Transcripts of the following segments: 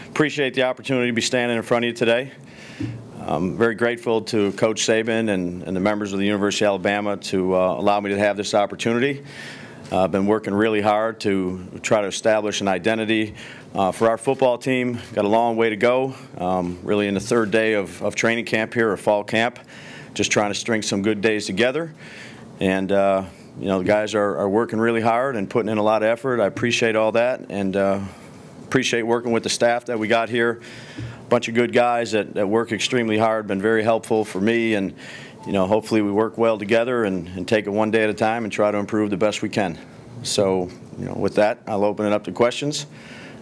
appreciate the opportunity to be standing in front of you today. I'm very grateful to Coach Saban and the members of the University of Alabama to allow me to have this opportunity. I've been working really hard to try to establish an identity for our football team. Got a long way to go, really in the third day of training camp here, or fall camp. Just trying to string some good days together. And you know, the guys are working really hard and putting in a lot of effort. I appreciate all that, and appreciate working with the staff that we got here. A bunch of good guys that work extremely hard, been very helpful for me, and you know, hopefully we work well together and take it one day at a time and try to improve the best we can. So, you know, with that, I'll open it up to questions.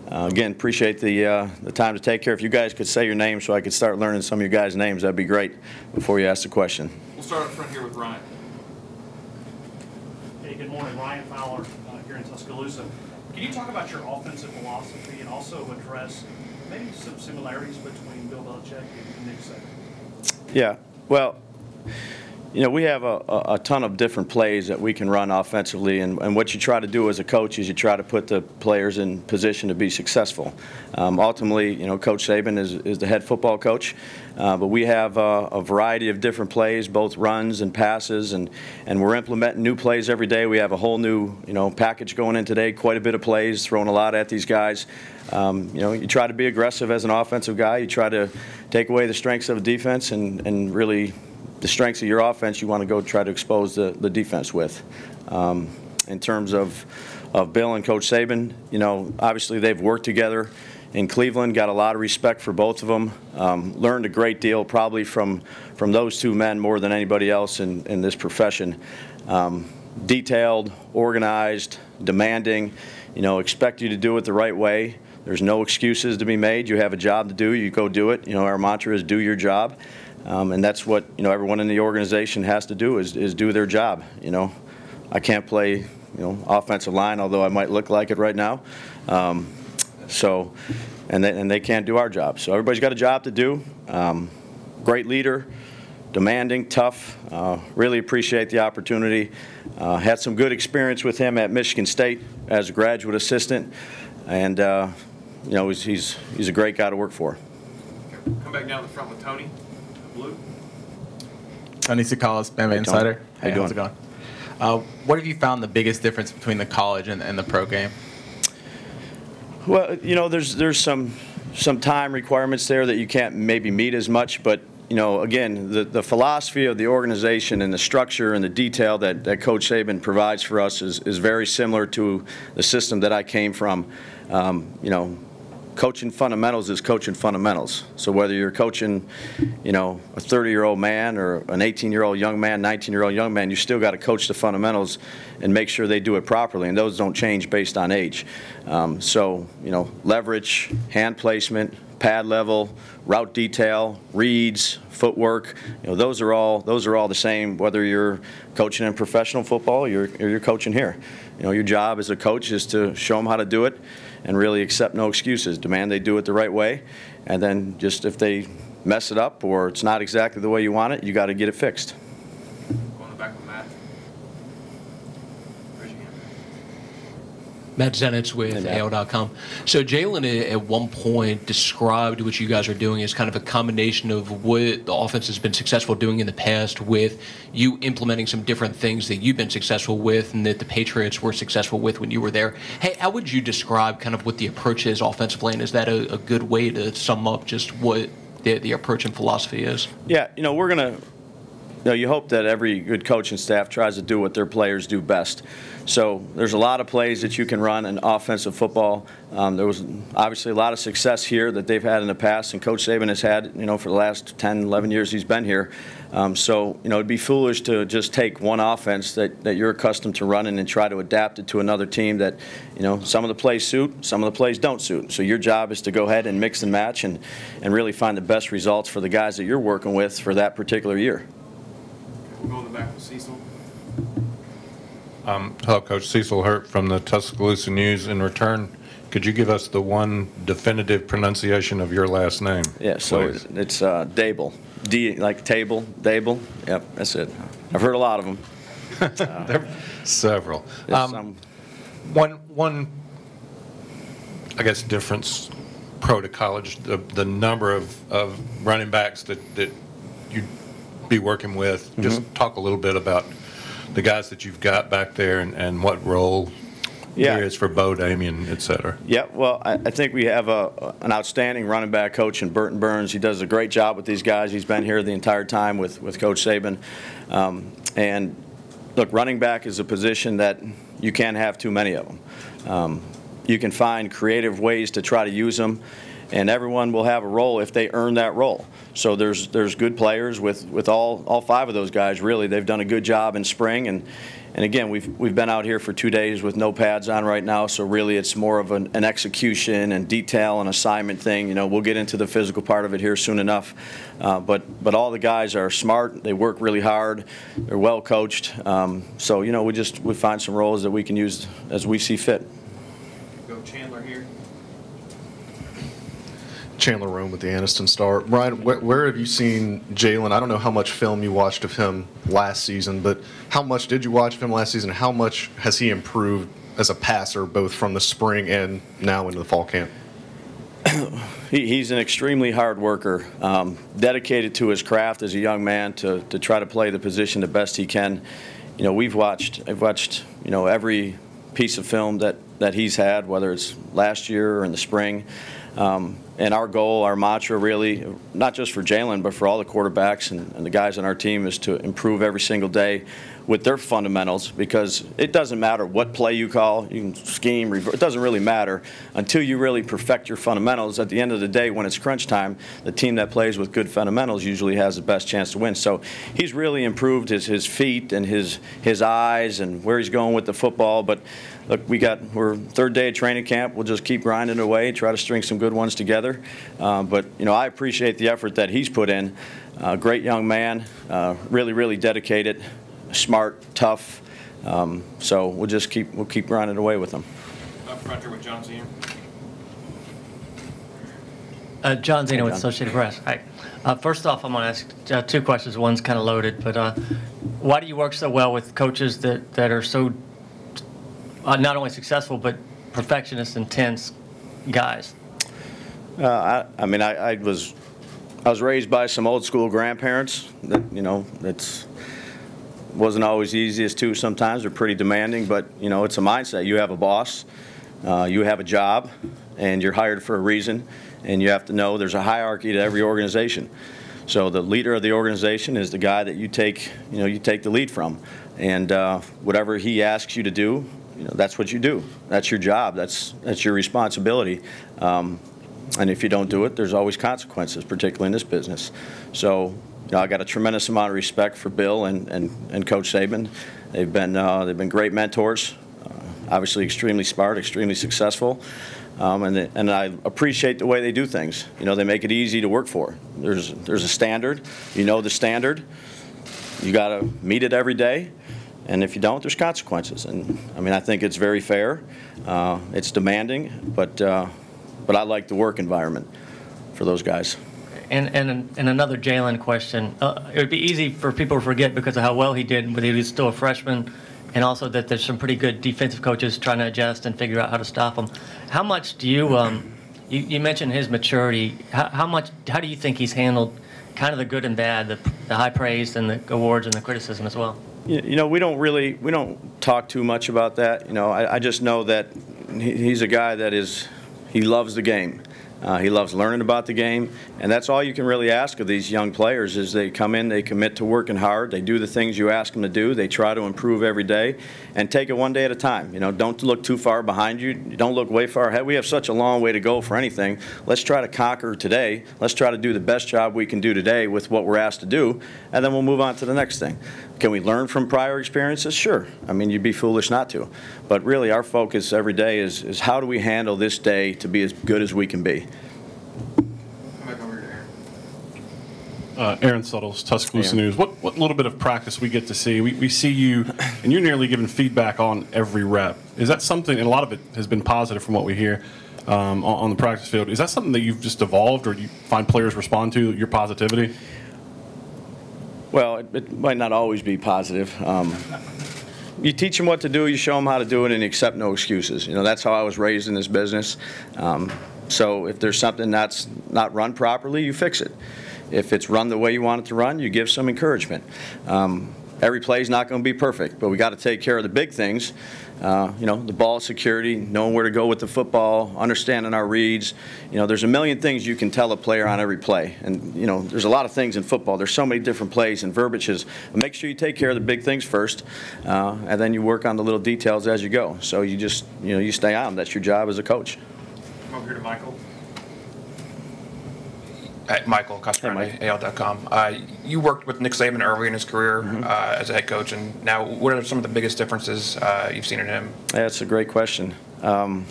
Again, appreciate the time to take care. If you guys could say your name so I could start learning some of you guys' names, that'd be great before you ask the question. We'll start up front here with Ryan. Hey, good morning. Ryan Fowler here in Tuscaloosa. Can you talk about your offensive philosophy and also address maybe some similarities between Bill Belichick and Nick Saban? Yeah, well, you know, we have a ton of different plays that we can run offensively, and what you try to do as a coach is you try to put the players in position to be successful. Ultimately, you know, Coach Saban is the head football coach, but we have a variety of different plays, both runs and passes, and we're implementing new plays every day. We have a whole new, you know, package going in today, quite a bit of plays, throwing a lot at these guys. You know, you try to be aggressive as an offensive guy. You try to take away the strengths of a defense and really the strengths of your offense you want to go try to expose the defense with. In terms of Bill and Coach Saban, you know, obviously they've worked together in Cleveland, got a lot of respect for both of them, learned a great deal probably from those two men more than anybody else in this profession. Detailed, organized, demanding, you know, expect you to do it the right way. There's no excuses to be made. You have a job to do, you go do it. You know, our mantra is do your job. And that's what, you know, everyone in the organization has to do is do their job. You know, I can't play, you know, offensive line, although I might look like it right now. And they can't do our job. So everybody's got a job to do. Great leader, demanding, tough. Really appreciate the opportunity. Had some good experience with him at Michigan State as a graduate assistant, and you know, he's a great guy to work for. Come back down to the front with Tony. Blue. Tony Sakalas, Bama Insider. How you doing? How's it going? What have you found the biggest difference between the college and the pro game? Well, you know, there's some time requirements there that you can't maybe meet as much, but you know, again, the philosophy of the organization and the structure and the detail that Coach Saban provides for us is very similar to the system that I came from. You know, coaching fundamentals is coaching fundamentals. So whether you're coaching, you know, a 30-year-old man or an 18-year-old young man, 19-year-old young man, you still got to coach the fundamentals and make sure they do it properly, and those don't change based on age. So, you know, leverage, hand placement, pad level, route detail, reads, footwork, you know, those are all the same whether you're coaching in professional football or you're coaching here. You know, your job as a coach is to show them how to do it and really accept no excuses. Demand they do it the right way, and then just if they mess it up or it's not exactly the way you want it, you got to get it fixed. Going back with Matt. Raise your hand. Matt Zenitz with AL.com. So Jalen at one point described what you guys are doing as kind of a combination of what the offense has been successful doing in the past with you implementing some different things that you've been successful with and that the Patriots were successful with when you were there. Hey, how would you describe kind of what the approach is offensively, and is that a good way to sum up just what the approach and philosophy is? Yeah, you know, we're going to, you know, you hope that every good coaching staff tries to do what their players do best. So there's a lot of plays that you can run in offensive football. There was obviously a lot of success here that they've had in the past, and Coach Saban has had, you know, for the last 10, 11 years he's been here. So, you know, it'd be foolish to just take one offense that you're accustomed to running and try to adapt it to another team that, you know, some of the plays suit, some of the plays don't suit. So your job is to go ahead and mix and match and really find the best results for the guys that you're working with for that particular year. We'll go in the back with Cecil. Hello, Coach. Cecil Hurt from the Tuscaloosa News. In return, could you give us the one definitive pronunciation of your last name? Yeah, so please? it's Daboll. D like table, Daboll. Yep, that's it. I've heard a lot of them. There are several. One, I guess, difference pro to college, the number of running backs that you'd be working with. Just talk a little bit about the guys that you've got back there and what role there is for Bo, Damien, et cetera. Yeah, well, I think we have an outstanding running back coach in Burton Burns. He does a great job with these guys. He's been here the entire time with Coach Saban. And look, running back is a position that you can't have too many of them. You can find creative ways to try to use them, and everyone will have a role if they earn that role. So there's good players with all 5 of those guys. Really, they've done a good job in spring, and again, we've been out here for 2 days with no pads on right now. So really, it's more of an execution and detail and assignment thing. You know, we'll get into the physical part of it here soon enough. But all the guys are smart. They work really hard. They're well coached. So you know, we find some roles that we can use as we see fit. Go Chandler here. Chandler Rome with the Anniston Star. Brian, where have you seen Jalen? I don't know how much film you watched of him last season, but how much did you watch of him last season? How much has he improved as a passer, both from the spring and now into the fall camp? He's an extremely hard worker, dedicated to his craft as a young man to try to play the position the best he can. You know, I've watched you know, every piece of film that he's had, whether it's last year or in the spring. And our goal, our mantra really, not just for Jalen, but for all the quarterbacks and the guys on our team, is to improve every single day with their fundamentals, because it doesn't matter what play you call. You can scheme, it doesn't really matter until you really perfect your fundamentals. At the end of the day, when it's crunch time, the team that plays with good fundamentals usually has the best chance to win. So he's really improved his feet and his eyes and where he's going with the football. But look, we're 3rd day of training camp. We'll just keep grinding away, try to string some good ones together. But you know, I appreciate the effort that he's put in. Great young man, really dedicated, smart, tough. So we'll keep grinding away with him. Up front here with John Zeno. John Zeno with Associated Press. Hi. First off, I'm going to ask 2 questions. One's kind of loaded, but why do you work so well with coaches that are so not only successful but perfectionist, intense guys? I mean, I was raised by some old school grandparents that, you know, wasn't always easiest too. Sometimes they're pretty demanding, but you know, it's a mindset. You have a boss, you have a job, and you're hired for a reason, and you have to know there's a hierarchy to every organization. So the leader of the organization is the guy that you take the lead from, and whatever he asks you to do, you know, that's what you do. That's your job. That's your responsibility. And if you don't do it, there's always consequences, particularly in this business. So, you know, I got a tremendous amount of respect for Bill and Coach Saban. They've been great mentors. Obviously, extremely smart, extremely successful, and I appreciate the way they do things. You know, they make it easy to work for. There's a standard. You know the standard. You got to meet it every day. And if you don't, there's consequences. And I mean, I think it's very fair. It's demanding, but I like the work environment for those guys. And another Jalen question. It would be easy for people to forget because of how well he did, but he was still a freshman, and also that there's some pretty good defensive coaches trying to adjust and figure out how to stop him. How much do you mentioned his maturity. How do you think he's handled kind of the good and bad, the high praise and the awards and the criticism as well? You know, we don't talk too much about that. You know, I just know that he's a guy that he loves the game. He loves learning about the game, and that's all you can really ask of these young players is they come in, they commit to working hard, they do the things you ask them to do, they try to improve every day, and take it one day at a time. You know, don't look too far behind you. Don't look way far ahead. We have such a long way to go for anything. Let's try to conquer today. Let's try to do the best job we can do today with what we're asked to do, and then we'll move on to the next thing. Can we learn from prior experiences? Sure. I mean, you'd be foolish not to. But really, our focus every day is how do we handle this day to be as good as we can be. Come back over here to Aaron. Aaron Suttles, Tuscaloosa News. What little bit of practice we get to see? We see you, and you're nearly giving feedback on every rep. Is that something, and a lot of it has been positive from what we hear on the practice field, is that something that you've just evolved, or do you find players respond to your positivity? Well, it might not always be positive. You teach them what to do, you show them how to do it, and you accept no excuses. You know, that's how I was raised in this business. So if there's something that's not run properly, you fix it. If it's run the way you want it to run, you give some encouragement. Every play is not going to be perfect, but we got to take care of the big things. The ball security, knowing where to go with the football, understanding our reads. There's a million things you can tell a player on every play. And, there's a lot of things in football. There's so many different plays and verbiages. Make sure you take care of the big things first, and then you work on the little details as you go. So you just, you stay on. That's your job as a coach. Come over here to Michael. Michael Coscarone, AL.com. You worked with Nick Saban early in his career as a head coach, and now what are some of the biggest differences you've seen in him? That's a great question. There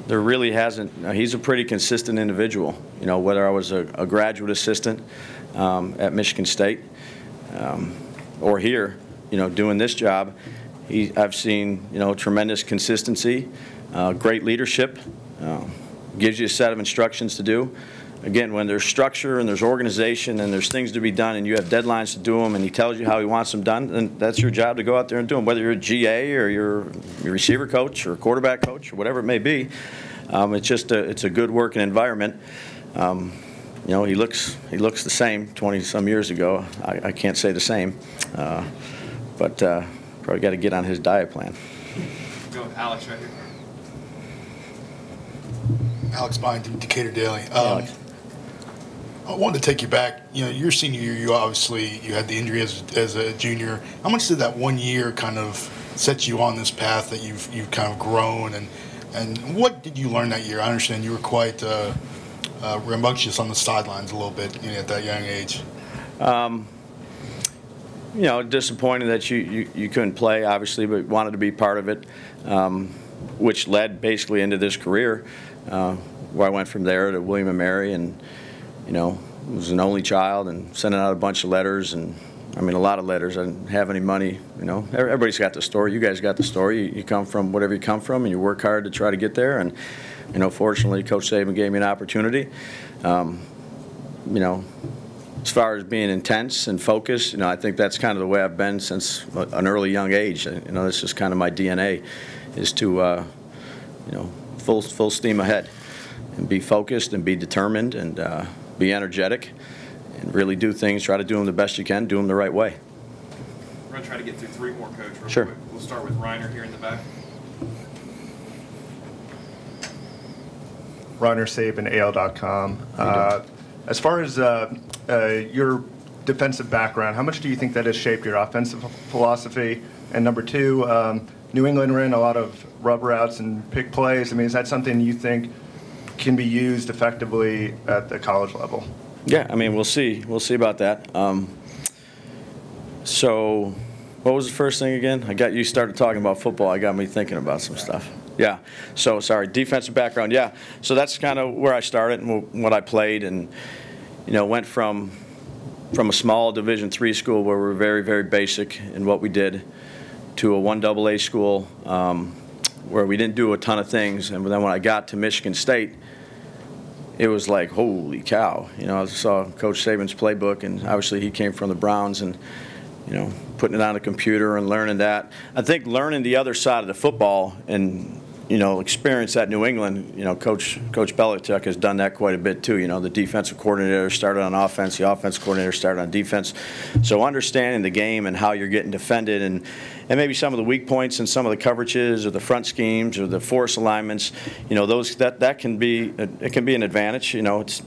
really hasn't. He's a pretty consistent individual. Whether I was a graduate assistant at Michigan State or here, doing this job, I've seen tremendous consistency, great leadership. Gives you a set of instructions to do. Again, when there's structure and there's organization and there's things to be done and you have deadlines to do them and he tells you how he wants them done, then that's your job to go out there and do them. Whether you're a GA or you're a receiver coach or a quarterback coach or whatever it may be, it's a good working environment. He looks the same 20-some years ago. I can't say the same, but probably got to get on his diet plan. Go with Alex right here. Alex Bynum, Decatur Daily. Alex. I wanted to take you back. Your senior year, you had the injury as a junior. How much did that 1 year kind of set you on this path that you've kind of grown, and what did you learn that year? I understand you were quite rambunctious on the sidelines a little bit at that young age. Disappointed that you couldn't play, obviously, but wanted to be part of it, which led basically into this career. Where I went from there to William & Mary, and was an only child and sending out a bunch of letters, and a lot of letters. I didn't have any money. Everybody's got the story. You guys got the story. You come from whatever you come from, and you work hard to try to get there. And fortunately, Coach Saban gave me an opportunity. As far as being intense and focused, I think that's kind of the way I've been since an early young age. That's just kind of my DNA, is to full steam ahead and be focused and be determined and be energetic and really do things, try to do them the best you can, do them the right way. We're going to try to get through three more, Coach, real Sure. quick. We'll start with Reiner here in the back. Reiner, Saban, AL.com. As far as your defensive background, how much do you think that has shaped your offensive philosophy? And number two, New England ran a lot of rub routes and pick plays. Is that something you think can be used effectively at the college level? Yeah, we'll see. We'll see about that. So what was the first thing again? You started talking about football. I got me thinking about some stuff. Yeah. So, sorry, defensive background. Yeah. So that's kind of where I started and what I played, and, went from a small Division III school where we were very, very basic in what we did to a 1AA school where we didn't do a ton of things. And then when I got to Michigan State, it was like, holy cow. I saw Coach Saban's playbook, and obviously he came from the Browns, and, putting it on a computer and learning that. I think learning the other side of the football and, experience at New England, Coach Belichick has done that quite a bit too. The defensive coordinator started on offense, the offensive coordinator started on defense. So understanding the game and how you're getting defended and maybe some of the weak points and some of the coverages or the front schemes or the force alignments, that can be an advantage. It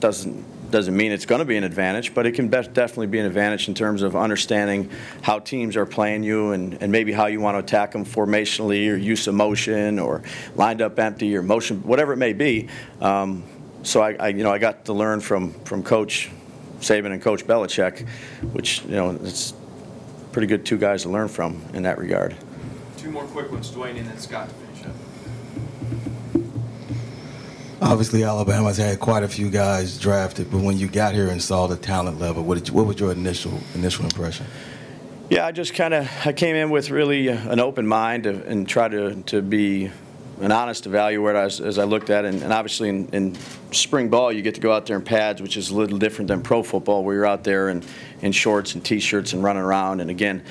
doesn't mean it's going to be an advantage, but it can definitely be an advantage in terms of understanding how teams are playing you and maybe how you want to attack them formationally or use of motion or lined up empty or motion, whatever it may be. So I got to learn from Coach Saban and Coach Belichick, which it's pretty good two guys to learn from in that regard. Two more quick ones, Dwayne, and then Scott to finish up. Obviously, Alabama's had quite a few guys drafted, but when you got here and saw the talent level, what was your initial impression? Yeah, I came in with really an open mind and tried to be an honest evaluator as I looked at it. And obviously in spring ball, you get to go out there in pads, which is a little different than pro football, where you're out there in shorts and T-shirts and running around. And again,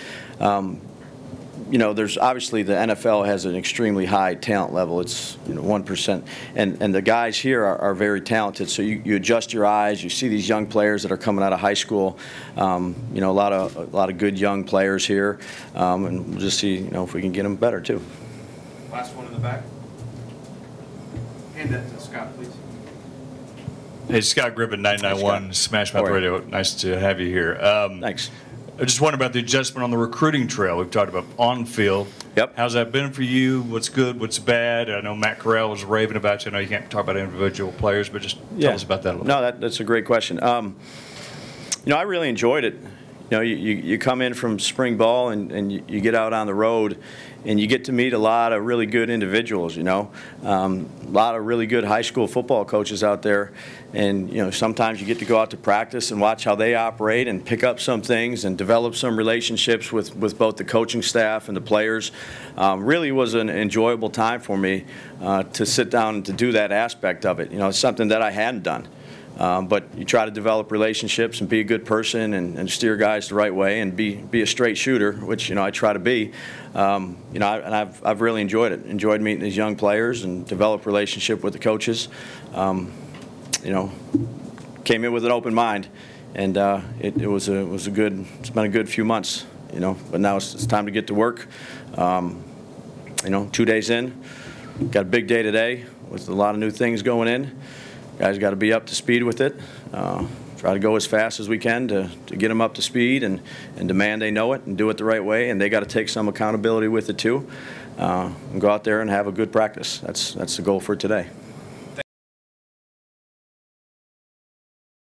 you know, there's obviously the NFL has an extremely high talent level. It's 1%, and the guys here are very talented. So you adjust your eyes. You see these young players that are coming out of high school. You know, a lot of good young players here, and we'll just see if we can get them better too. Last one in the back. Hand that to Scott, please. Hey, Scott Griffin, 991 Smash Mouth Radio. Nice to have you here. Thanks. I just wonder about the adjustment on the recruiting trail. We've talked about on-field. Yep. How's that been for you? What's good? What's bad? I know Matt Corral was raving about you. I know you can't talk about individual players, but just tell us about that a little bit. No, that's a great question. You know, I really enjoyed it. You know, you come in from spring ball and you get out on the road and you get to meet a lot of really good individuals, you know. A lot of really good high school football coaches out there. And, you know, sometimes you get to go out to practice and watch how they operate and pick up some things and develop some relationships with both the coaching staff and the players. Really was an enjoyable time for me to sit down and to do that aspect of it. You know, it's something that I hadn't done. But you try to develop relationships and be a good person and steer guys the right way and be a straight shooter, which, you know, I try to be. You know, and I've really enjoyed it. Enjoyed meeting these young players and develop relationship with the coaches. You know, came in with an open mind, and it's been a good few months. You know, but now it's time to get to work. You know, 2 days in, got a big day today with a lot of new things going in. Guys got to be up to speed with it. Try to go as fast as we can to get them up to speed and demand they know it and do it the right way. And they got to take some accountability with it too. And go out there and have a good practice. That's the goal for today.